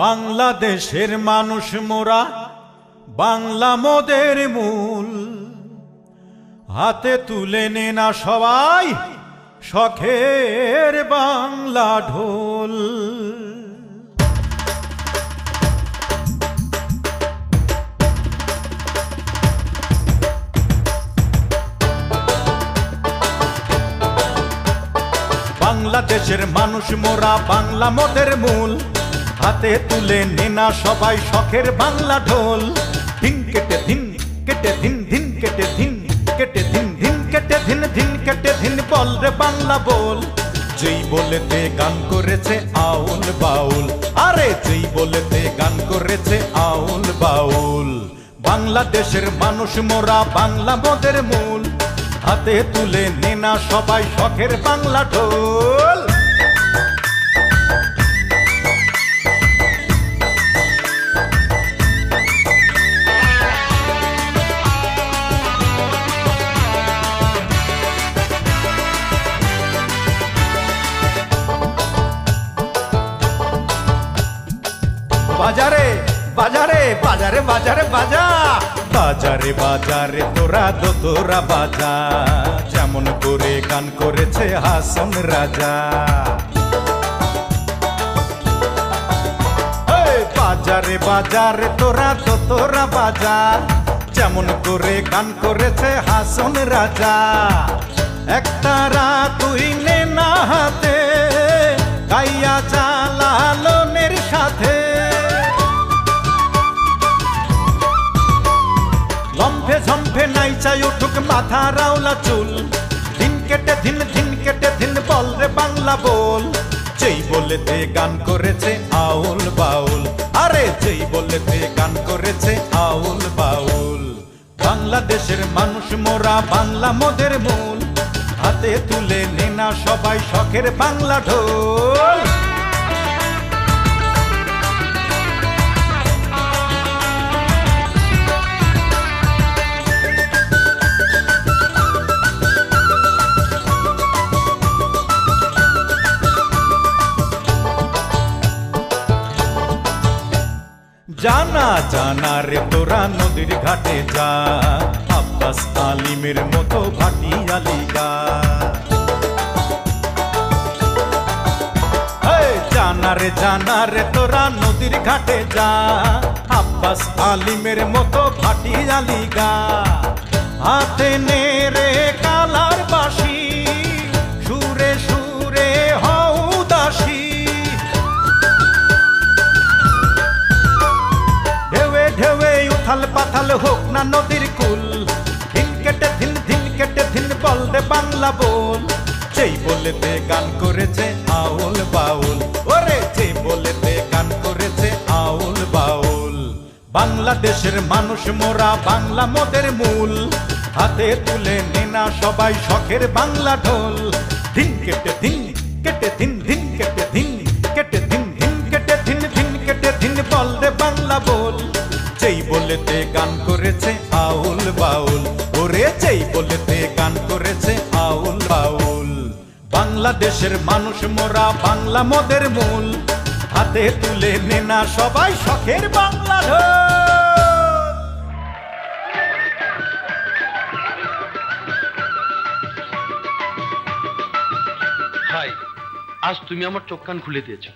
বাংলাদেশের মানুষ মোরা, বাংলা মোদের মূল। হাতে তুলে নে না সবাই শখের বাংলা ঢোল। বাংলাদেশের মানুষ মোরা, বাংলা মোদের মূল। হাতে তুলে নে না সবাই শখের বাংলা ঢোল। ধিন কেটে ধিন কেটে ধিন, ধিন কেটে ধিন কেটে ধিন, ধিন কেটে ধিন, ধিন কেটে ধিন, বল রে বাংলা বল। যেই বলেতে গান করেছে আউল বাউল, আরে যেই বলেতে গান করেছে আউল বাউল। বাংলাদেশের মানুষ মোরা, বাংলা মোদের মূল। হাতে তুলে নে না সবাই শখের বাংলা ঢোল। বাজারে বাজারে বাজারে বাজারে বাজা, বাজারে বাজারে তোরা দোতরা বাজা। যেমন করে গান করেছে হাসন রাজা। বাজারে বাজারে তোরা দোতরা বাজা, যেমন করে গান করেছে হাসন রাজা। একটা রাত তুই নে না হাতে, গাইয়া চালালনের সাথে। লম্ফে ঝম্ফে নাই চাই উঠুক মাথা রাওলা চুল। ধিন কেটে ধিন, ধিন কেটে ধিন, বল রে বাংলা বল। যেই বলেতে গান করেছে আউল বাউল, আরে যেই বলেতে গান করেছে আউল বাউল। বাংলাদেশের মানুষ মোরা, বাংলা মোদের মূল। হাতে তুলে নে না সবাই শখের বাংলা ঢোল। জানা জানা রে তোরা নদীর ঘাটে যা, আব্বাস আলিমের মতো ভাটিয়ালি গা। জানা রে তোরা নদীর ঘাটে যা, আব্বাস আলিমের মতো ভাটিয়ালি গা। হাতে নে রে কালার বাঁশি, সুরে সুরে হও দাসী। উথাল পাথাল হোক না নদীর কুল। ধিন কেটে ধিন, ধিন কেটে ধিন, বল রে বাংলা বল। যেই বলেতে গান করেছে আউল বাউল, ওরে যেই বলেতে গান করেছে আউল বাউল। বাংলাদেশের মানুষ মোরা, বাংলা মোদের মূল। হাতে তুলে নে না সবাই শখের বাংলা ঢোল। ধিন কেটে ধিন কেটে ধিন, ধিন কেটে ধিন কেটে ধিন, ধিন কেটে ধিন, ধিন কেটে ধিন, বল রে বাংলা বল। যেই বলেতে গান করেছে আউল বাউল, ওরে যেই বলেতে গান করেছে আউল বাউল। বাংলাদেশের মানুষ মোরা, বাংলা মোদের মূল। হাতে তুলে নে না সবাই শখের বাংলা ঢোল। ভাই, আজ তুমি আমার চোখ কান খুলে দিয়েছো।